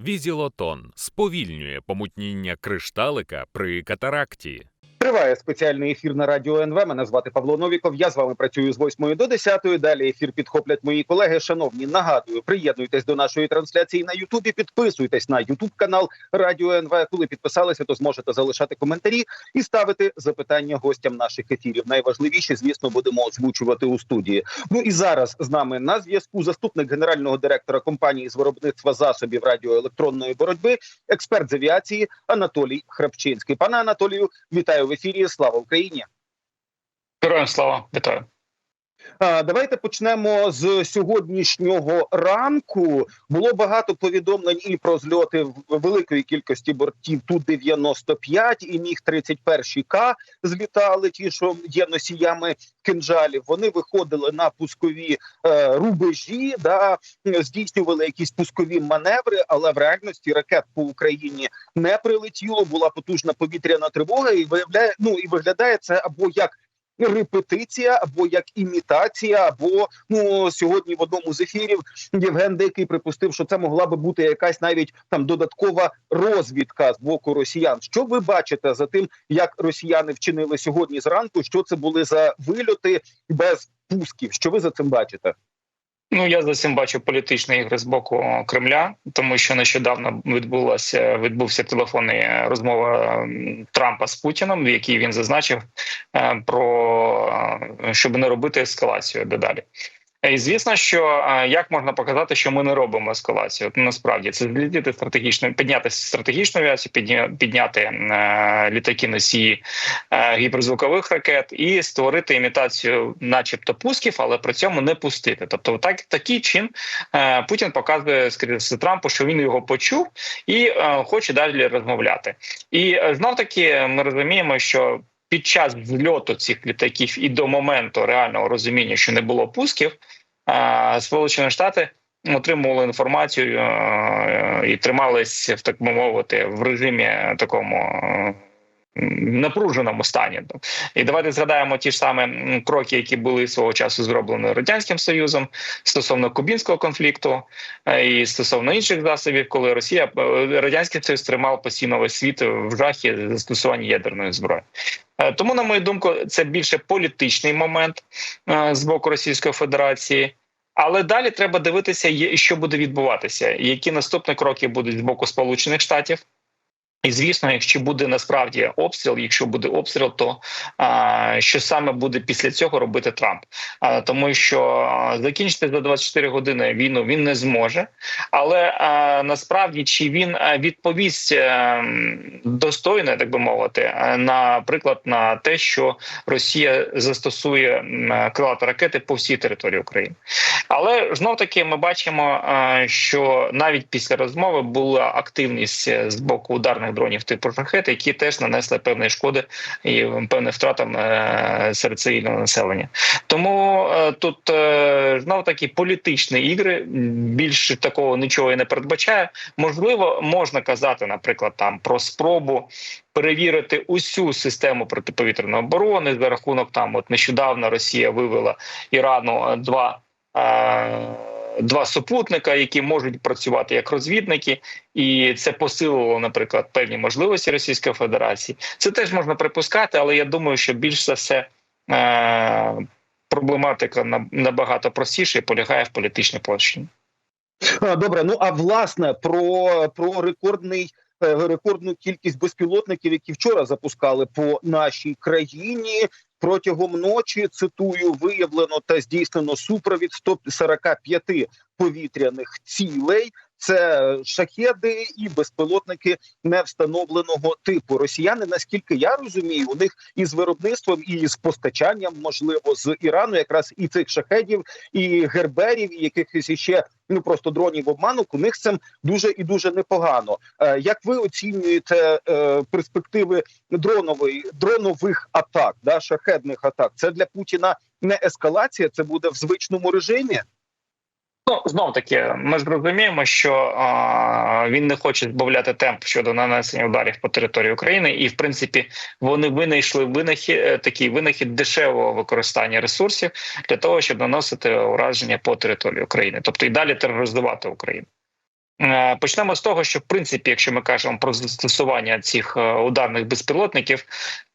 Візілотон сповільнює помутніння кришталика при катаракті. Триває спеціальний ефір на радіо НВ. Мене звати Павло Новіков. Я з вами працюю з 8 до 10. Далі ефір підхоплять мої колеги. Шановні, нагадую, приєднуйтесь до нашої трансляції на Ютубі. Підписуйтесь на Ютуб канал Радіо НВ. Коли підписалися, то зможете залишати коментарі і ставити запитання гостям наших ефірів. Найважливіше, звісно, будемо озвучувати у студії. Ну і зараз з нами на зв'язку заступник генерального директора компанії з виробництва засобів радіоелектронної боротьби, експерт з авіації Анатолій Храпчинський. Пане Анатолію, вітаю в ефірі. Слава Україні! Героям слава! Вітаю! Давайте почнемо з сьогоднішнього ранку. Було багато повідомлень і про зльоти великої кількості бортів Ту-95 і Міг-31К злітали, ті, що є носіями кинжалів. Вони виходили на пускові рубежі, здійснювали якісь пускові маневри, але в реальності ракет по Україні не прилетіло, була потужна повітряна тривога і виглядає це або як репетиція, або як імітація, або сьогодні в одному з ефірів Євген Дикий припустив, що це могла би бути якась навіть там додаткова розвідка з боку росіян. Що ви бачите за тим, як росіяни вчинили сьогодні зранку? Що це були за вильоти без пусків? Що ви за цим бачите? Я за цим бачу політичні ігри з боку Кремля, тому що нещодавно відбувся телефонна розмова Трампа з Путіним, в якій він зазначив щоб не робити ескалацію дедалі. І звісно, що як можна показати, що ми не робимо ескалацію? Насправді це злітити стратегічно, підняти стратегічну авіацію, підняти літаки-носії гіперзвукових ракет і створити імітацію, начебто, пусків, але при цьому не пустити. Тобто, такий чин Путін показує, скоріше, Трампу, що він його почув і хоче далі розмовляти. І знов-таки ми розуміємо, що під час зльоту цих літаків і до моменту реального розуміння, що не було пусків, Сполучені Штати отримували інформацію і тримались, так би мовити, в режимі такому напруженому стані. І давайте згадаємо ті ж самі кроки, які були свого часу зроблені Радянським Союзом стосовно кубінського конфлікту і стосовно інших засобів, коли Радянський Союз тримав постійно весь світ в жахі застосування ядерної зброї. Тому, на мою думку, це більше політичний момент з боку Російської Федерації. Але далі треба дивитися, що буде відбуватися, які наступні кроки будуть з боку Сполучених Штатів. І, звісно, якщо буде насправді обстріл, якщо буде обстріл, то що саме буде після цього робити Трамп? Тому що закінчити за 24 години війну він не зможе. Але насправді, чи він відповість достойно, так би мовити, наприклад, на те, що Росія застосує крилаті ракети по всій території України. Але, знов-таки, ми бачимо, що навіть після розмови була активність з боку ударних дронів типу «Шахет», які теж нанесли певні шкоди і певним втратам серед цивільного населення. Тому тут знов-таки політичні ігри, більше такого нічого і не передбачає. Можливо, можна казати, наприклад, там про спробу перевірити усю систему протиповітряної оборони за рахунок нещодавно Росія вивела Ірану два супутника, які можуть працювати як розвідники, і це посилило, наприклад, певні можливості Російської Федерації. Це теж можна припускати, але я думаю, що більш за все проблематика набагато простіша і полягає в політичній площині. Добре, а власне про рекордну кількість безпілотників, які вчора запускали по нашій країні. Протягом ночі, цитую, виявлено та здійснено супровід 145 повітряних цілей. Це шахеди і безпілотники невстановленого типу. Росіяни, наскільки я розумію, у них із виробництвом, і з постачанням, можливо, з Ірану, якраз і цих шахедів, і герберів, і якихось іще просто дронів обманок, у них з цим дуже і дуже непогано. Як ви оцінюєте перспективи дронових атак, шахедних атак? Це для Путіна не ескалація, це буде в звичному режимі? Знов таки, ми ж розуміємо, що він не хоче збавляти темп щодо нанесення ударів по території України, і в принципі вони винайшли такий винахід дешевого використання ресурсів для того, щоб наносити ураження по території України, тобто і далі тероризувати Україну. Почнемо з того, що в принципі, якщо ми кажемо про застосування цих ударних безпілотників,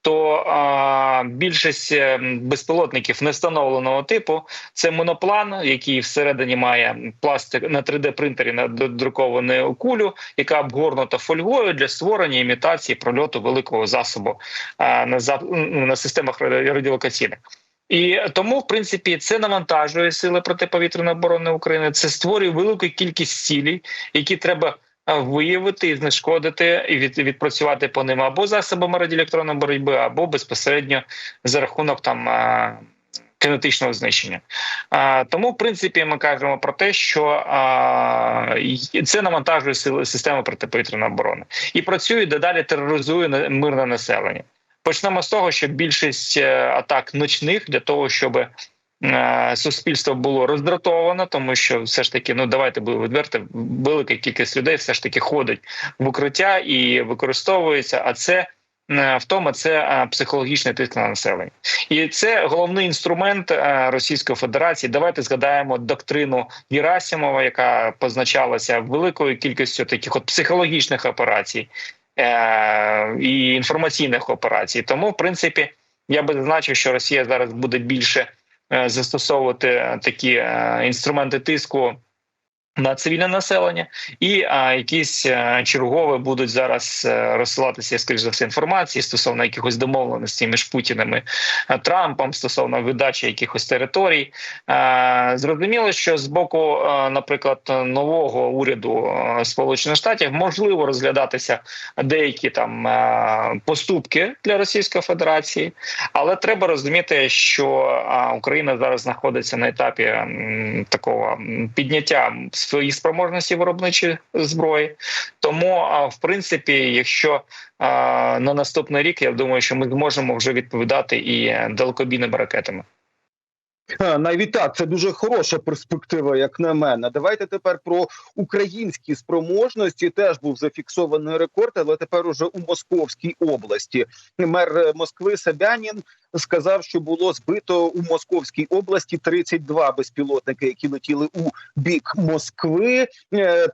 то більшість безпілотників невстановленого типу це моноплан, який всередині має пластик на 3D-принтері надруковану кулю, яка обгорнута фольгою для створення імітації прольоту великого засобу на системах радіолокаційних. І тому, в принципі, це навантажує сили протиповітряної оборони України, це створює велику кількість цілей, які треба виявити і знешкодити, і відпрацювати по ним або засобами радіоелектронної боротьби, або безпосередньо за рахунок кинетичного знищення. Тому, в принципі, ми кажемо про те, що це навантажує сили системи протиповітряної оборони. І працює, дедалі тероризує мирне населення. Почнемо з того, що більшість атак ночних для того, щоб суспільство було роздратовано, тому що все ж таки, давайте будемо відверти, велика кількість людей все ж таки ходить в укриття і використовується, а це психологічний тиск на населення. І це головний інструмент Російської Федерації. Давайте згадаємо доктрину Герасимова, яка позначалася великою кількістю таких психологічних операцій і інформаційних операцій. Тому, в принципі, я би зазначив, що Росія зараз буде більше застосовувати такі інструменти тиску на цивільне населення, і якісь чергові будуть зараз розсилатися, скоріш за все, інформації стосовно якихось домовленостей між Путіним і Трампом, стосовно видачі якихось територій. Зрозуміло, що з боку, наприклад, нового уряду Сполучених Штатів можливо розглядатися деякі поступки для Російської Федерації, але треба розуміти, що Україна зараз знаходиться на етапі такого підняття своїх спроможностей виробничої зброї. Тому, в принципі, якщо на наступний рік, я думаю, що ми зможемо вже відповідати і далекобійними ракетами. Навіть так, це дуже хороша перспектива, як на мене. Давайте тепер про українські спроможності. Теж був зафіксований рекорд, але тепер уже у Московській області. Мер Москви Собянін сказав, що було збито у Московській області 32 безпілотники, які летіли у бік Москви.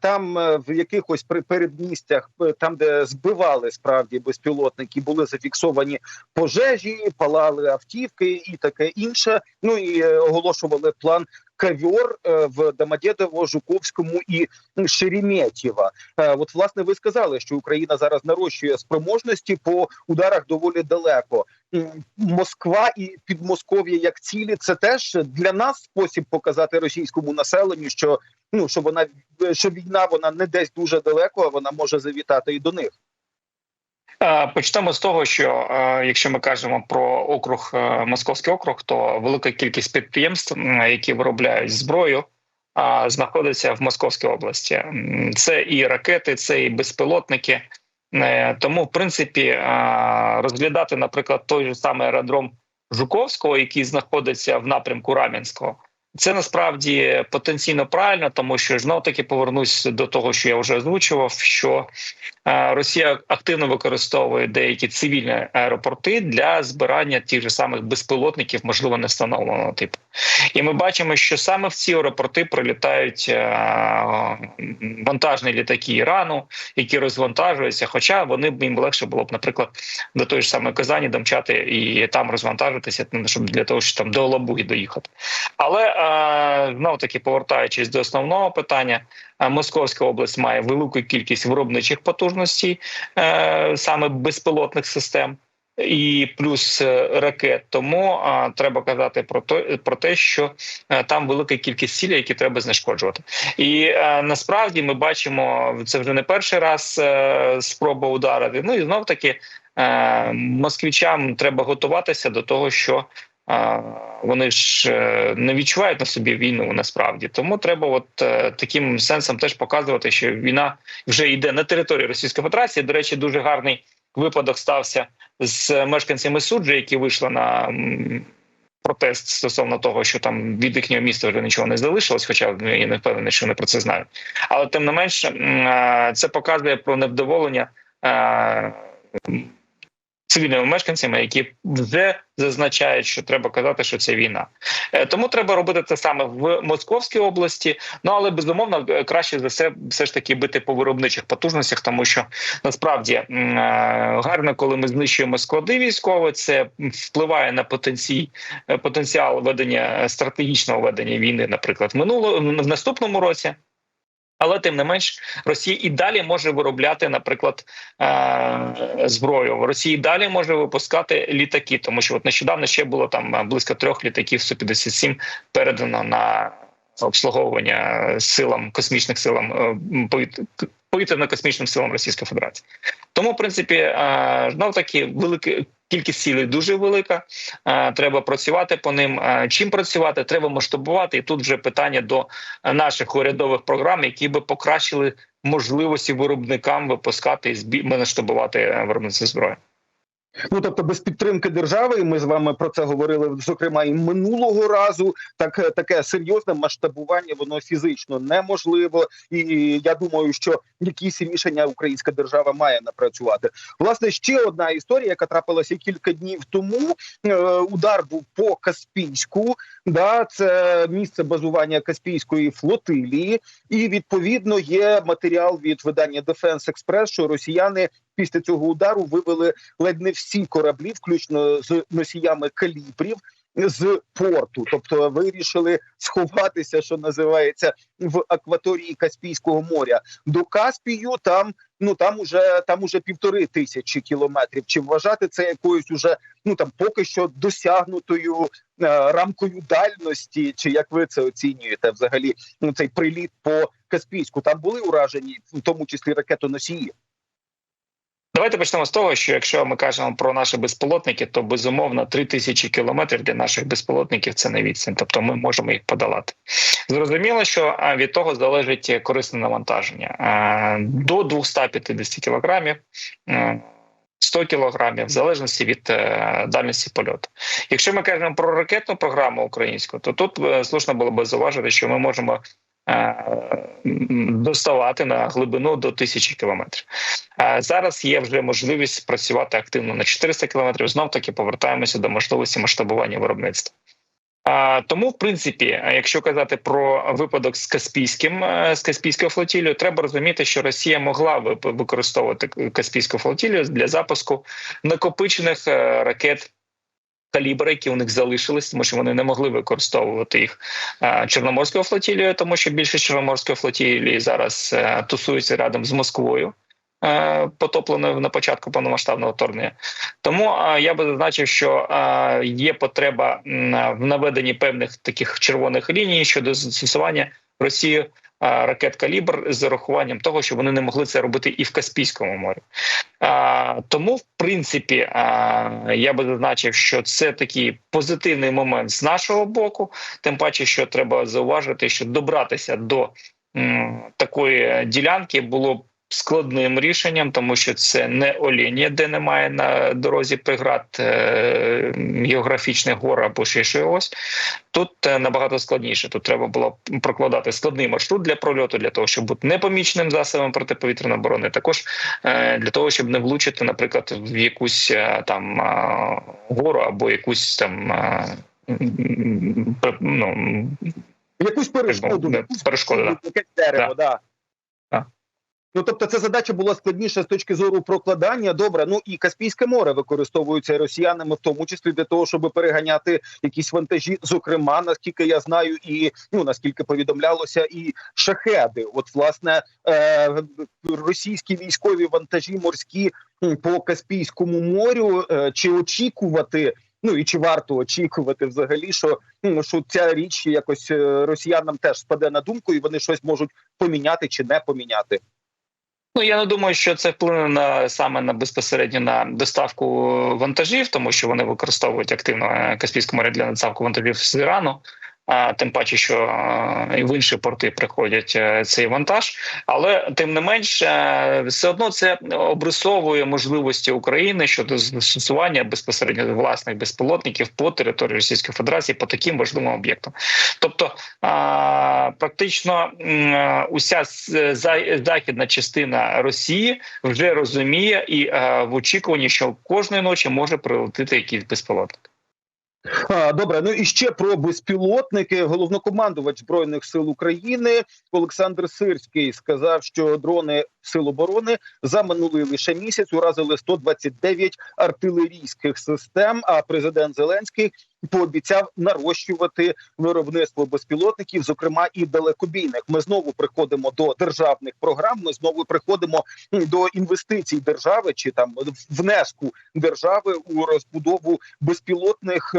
Там в якихось передмістях, там де збивали справді безпілотники, були зафіксовані пожежі, палали автівки і таке інше. Ну і оголошували план «Ковер» в Домодєдово, Жуковському і Шереметьєво. От, власне, ви сказали, що Україна зараз нарощує спроможності по ударах доволі далеко. Москва і Підмосков'я як цілі – це теж для нас спосіб показати російському населенню, що війна вона не десь дуже далеко, а вона може завітати і до них. Почнемо з того, що якщо ми кажемо про Московський округ, то велика кількість підприємств, які виробляють зброю, знаходиться в Московській області. Це і ракети, це і безпілотники. Тому, в принципі, розглядати, наприклад, той же самий аеродром Жуковського, який знаходиться в напрямку Рам'янського, це насправді потенційно правильно, тому що знов-таки повернусь до того, що я вже озвучував, що Росія активно використовує деякі цивільні аеропорти для збирання тих же самих безпілотників, можливо, не встановленого типу. І ми бачимо, що саме в ці аеропорти прилітають вантажні літаки Ірану, які розвантажуються, хоча їм легше було б, наприклад, до тої ж самої Казані домчати і там розвантажитися, для того, щоб там до Алабуги доїхати. Але знов-таки, повертаючись до основного питання, Московська область має велику кількість виробничих потужностей, саме безпілотних систем, і плюс ракет. Тому треба казати про те, що там велика кількість цілей, які треба знешкоджувати. І насправді ми бачимо, це вже не перший раз спроба ударити. Ну і знов-таки москвичам треба готуватися до того, що вони ж не відчувають на собі війну насправді. Тому треба таким сенсом теж показувати, що війна вже йде на території Російської Федерації. До речі, дуже гарний випадок стався з мешканцями Суджі, які вийшли на протест стосовно того, що там від їхнього міста вже нічого не залишилось, хоча я не впевнений, що вони про це знають. Але тим не менше, це показує про невдоволення цивільними мешканцями, які вже зазначають, що треба казати, що це війна. Тому треба робити це саме в Московській області. Ну але безумовно краще за все ж таки бити по виробничих потужностях, тому що насправді гарно, коли ми знищуємо склади військові, це впливає на потенціал ведення стратегічного ведення війни, наприклад, в наступному році. Але тим не менш, Росія і далі може виробляти, наприклад, зброю. Росія і далі може випускати літаки, тому що от нещодавно ще було там близько 3 літаків Су-57 передано на обслуговування космічних силам повітряно-космічним силам Російської Федерації. Тому, в принципі, знов таки велика кількість цілей дуже велика. Треба працювати по ним. Чим працювати? Треба масштабувати. І тут вже питання до наших урядових програм, які би покращили можливості виробникам випускати і масштабувати виробництво зброї. Ну, тобто без підтримки держави, і ми з вами про це говорили, зокрема, і минулого разу, таке серйозне масштабування, воно фізично неможливо, і я думаю, що якісь рішення українська держава має напрацювати. Власне, ще одна історія, яка трапилася кілька днів тому, удар був по Каспійську, це місце базування Каспійської флотилії, і, відповідно, є матеріал від видання Defense Express, що росіяни після цього удару вивели ледь не всі кораблі, включно з носіями калібрів, з порту. Тобто вирішили сховатися, що називається, в акваторії Каспійського моря. До Каспію там уже 1500 кілометрів. Чи вважати це якоюсь уже поки що досягнутою рамкою дальності, чи як ви це оцінюєте взагалі, цей приліт по Каспійську? Там були уражені, в тому числі ракетоносії? Давайте почнемо з того, що якщо ми кажемо про наші безпілотники, то безумовно 3000 кілометрів для наших безпілотників – це не відстань, тобто ми можемо їх подолати. Зрозуміло, що від того залежить корисне навантаження. До 250 кілограмів, 100 кілограмів, в залежності від дальності польоту. Якщо ми кажемо про ракетну програму українську, то тут слушно було б зауважити, що ми можемо доставати на глибину до 1000 кілометрів. Зараз є вже можливість працювати активно на 400 кілометрів. Знов-таки повертаємося до можливості масштабування виробництва. Тому, в принципі, якщо казати про випадок з Каспійською флотилією, треба розуміти, що Росія могла використовувати Каспійську флотилію для запуску накопичених ракет калібри, які у них залишились, тому що вони не могли використовувати їх Чорноморською флотилією, тому що більше Чорноморської флотилії зараз тусуються рядом з Москвою, потопленою на початку повномасштабного вторгнення. Тому я би зазначив, що є потреба в наведенні певних таких червоних ліній щодо застосування Росії ракет «Калібр» з урахуванням того, що вони не могли це робити і в Каспійському морі. Тому, в принципі, я би зазначив, що це такий позитивний момент з нашого боку, тим паче, що треба зауважити, що добратися до такої ділянки було складним рішенням, тому що це не Оленя, де немає на дорозі преград географічних гор або ще щось. Тут набагато складніше. Тут треба було прокладати складний маршрут для прольоту, для того, щоб бути непоміченим засобом протиповітряної оборони. Також для того, щоб не влучити, наприклад, в якусь там гору або якусь там якусь перешкоду, якесь дерево, да. Тобто ця задача була складніша з точки зору прокладання. Добре, і Каспійське море використовується росіянами, в тому числі для того, щоб переганяти якісь вантажі, зокрема, наскільки я знаю, і наскільки повідомлялося, і шахеди. От, власне, російські військові вантажі морські по Каспійському морю, чи очікувати, і чи варто очікувати взагалі, що ця річ якось росіянам теж спаде на думку, і вони щось можуть поміняти чи не поміняти? Я не думаю, що це вплине саме безпосередньо на доставку вантажів, тому що вони використовують активно Каспійське море для доставки вантажів з Ірану. тим паче, що і в інші порти приходять цей вантаж. Але тим не менш, все одно це обрисовує можливості України щодо застосування безпосередньо власних безпілотників по території Російської Федерації по таким важливим об'єктам. Тобто практично уся західна частина Росії вже розуміє і в очікуванні, що кожної ночі може прилетіти якийсь безпілотник. Добре, ну і ще про безпілотники. Головнокомандувач Збройних сил України Олександр Сирський сказав, що дрони Сил оборони за минулий лише місяць уразили 129 артилерійських систем, а президент Зеленський пообіцяв нарощувати виробництво безпілотників, зокрема і далекобійних. Ми знову приходимо до державних програм, ми знову приходимо до інвестицій держави чи там внеску держави у розбудову безпілотних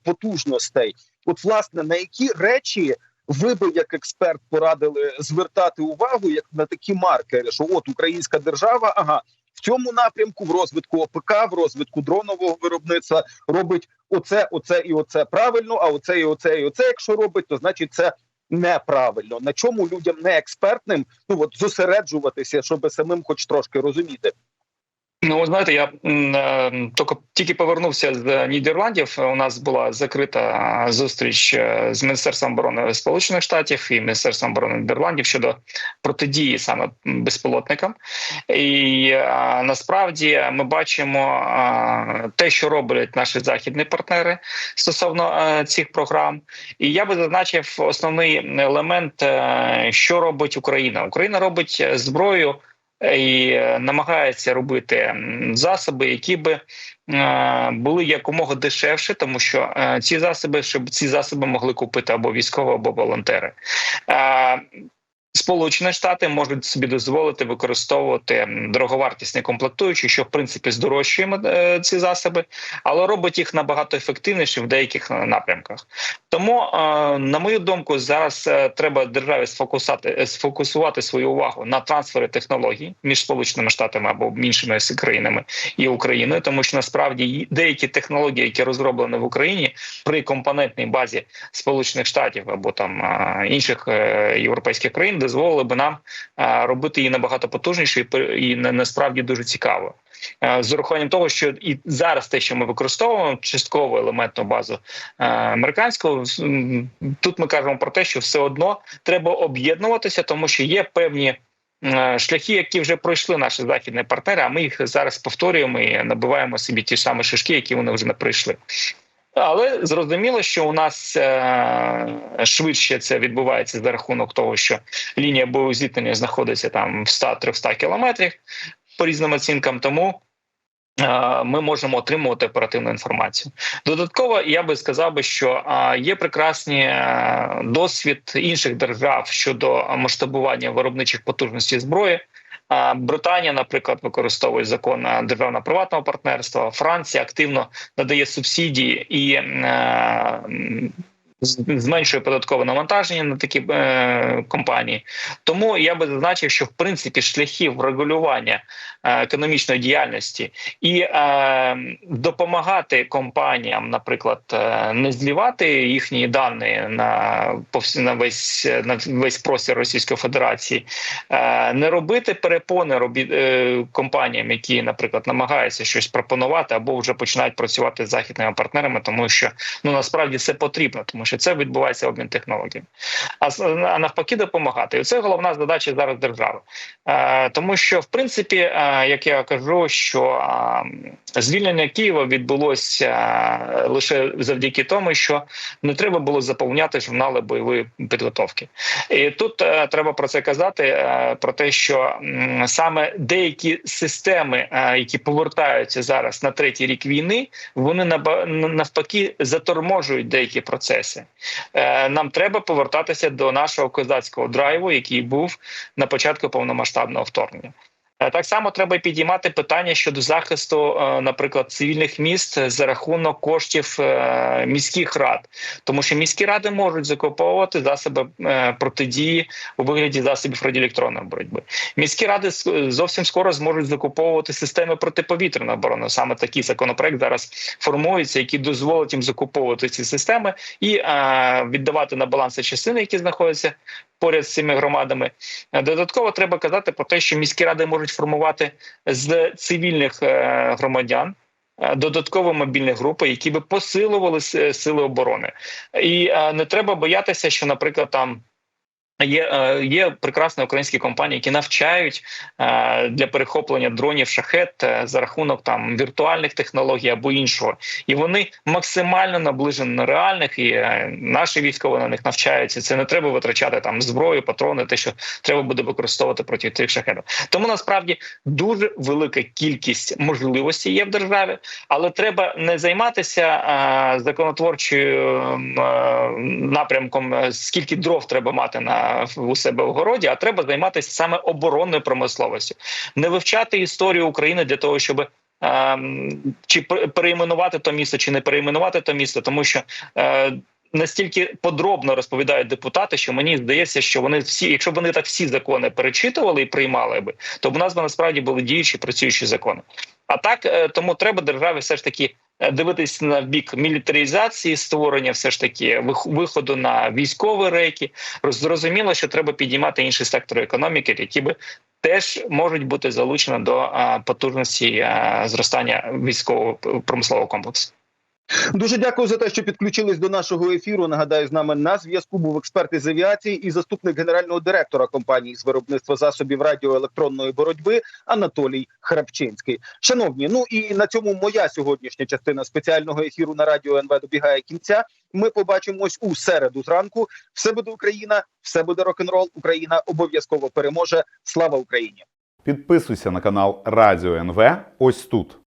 потужностей. От, власне, на які речі ви би, як експерт, порадили звертати увагу як на такі маркери, що от українська держава, в цьому напрямку, в розвитку ОПК, в розвитку дронового виробництва робить оце і оце правильно, а оце і оце, якщо робить, то значить це неправильно. На чому людям неекспертним зосереджуватися, щоб самим хоч трошки розуміти? Ну, знаєте, я тільки повернувся з Нідерландів. У нас була закрита зустріч з Міністерством оборони Сполучених Штатів і Міністерством оборони Нідерландів щодо протидії саме безпілотникам. І насправді ми бачимо те, що роблять наші західні партнери стосовно цих програм. І я би зазначив основний елемент, що робить Україна. Україна робить зброю і намагається робити засоби, які би були якомога дешевші, тому що щоб ці засоби могли купити або військові, або волонтери. Сполучені Штати можуть собі дозволити використовувати дороговартісні комплектуючі, що в принципі здорожчує ці засоби, але робить їх набагато ефективніше в деяких напрямках. Тому, на мою думку, зараз треба державі сфокусувати свою увагу на трансфері технологій між Сполученими Штатами або іншими країнами і Україною, тому що насправді деякі технології, які розроблені в Україні при компонентній базі Сполучених Штатів або там інших європейських країн, дозволили би нам робити її набагато потужніше і насправді дуже цікаво. З урахуванням того, що і зараз те, що ми використовуємо, частково елементну базу американську, тут ми кажемо про те, що все одно треба об'єднуватися, тому що є певні шляхи, які вже пройшли наші західні партнери, а ми їх зараз повторюємо і набиваємо собі ті самі шишки, які вони вже не пройшли. Але зрозуміло, що у нас швидше це відбувається за рахунок того, що лінія бойового зіткнення знаходиться там в 100-300 кілометрах по різним оцінкам, тому ми можемо отримувати оперативну інформацію. Додатково, я би сказав, що є прекрасний досвід інших держав щодо масштабування виробничих потужностей зброї. Британія, наприклад, використовує закон державно-приватного партнерства. Франція активно надає субсидії і зменшує податкове навантаження на такі компанії. Тому я би зазначив, що в принципі шляхів регулювання економічної діяльності і допомагати компаніям, наприклад, не злівати їхні дані на весь простір Російської Федерації, не робити перепони компаніям, які, наприклад, намагаються щось пропонувати або вже починають працювати з західними партнерами, тому що насправді це потрібно, тому що це відбувається обмін технологіями. А навпаки допомагати. І це головна задача зараз держави. Тому що, в принципі, як я кажу, що звільнення Києва відбулося лише завдяки тому, що не треба було заповняти журнали бойової підготовки. І тут треба про це казати, про те, що саме деякі системи, які повертаються зараз на третій рік війни, вони навпаки заторможують деякі процеси. Нам треба повертатися до нашого козацького драйву, який був на початку повномасштабного вторгнення. Так само треба підіймати питання щодо захисту, наприклад, цивільних міст за рахунок коштів міських рад, тому що міські ради можуть закуповувати засоби протидії у вигляді засобів радіоелектронної боротьби. Міські ради зовсім скоро зможуть закуповувати системи протиповітряної оборони. Саме такий законопроект зараз формується, який дозволить їм закуповувати ці системи і віддавати на баланси частини, які знаходяться поряд з цими громадами. Додатково треба казати про те, що міські ради можуть формувати з цивільних громадян додаткові мобільні групи, які би посилювали сили оборони. І не треба боятися, що, наприклад, там є прекрасні українські компанії, які навчають для перехоплення дронів «Шахет» за рахунок там віртуальних технологій або іншого. І вони максимально наближені до реальних, і наші військові на них навчаються. Це не треба витрачати там зброю, патрони, те, що треба буде використовувати проти тих «Шахетів». Тому насправді дуже велика кількість можливостей є в державі, але треба не займатися законотворчим напрямком, скільки дров треба мати у себе в городі, а треба займатися саме оборонною промисловістю. Не вивчати історію України для того, щоб чи перейменувати то місто, чи не перейменувати то місто, тому що настільки подробно розповідають депутати, що мені здається, що вони всі, якщо б вони так всі закони перечитували і приймали би, то в нас би насправді були діючі, працюючі закони. А так, тому треба державі все ж таки дивитися на бік мілітаризації, створення все ж таки виходу на військові рейки. Зрозуміло, що треба підіймати інші сектори економіки, які би теж можуть бути залучені до потужності зростання військового промислового комплексу. Дуже дякую за те, що підключились до нашого ефіру. Нагадаю, з нами на зв'язку був експерт із авіації і заступник генерального директора компанії з виробництва засобів радіоелектронної боротьби Анатолій Храпчинський. Шановні, ну і на цьому моя сьогоднішня частина спеціального ефіру на Радіо НВ добігає кінця. Ми побачимось у середу зранку. Все буде Україна, все буде рок-н-рол. Україна обов'язково переможе. Слава Україні! Підписуйся на канал Радіо НВ ось тут.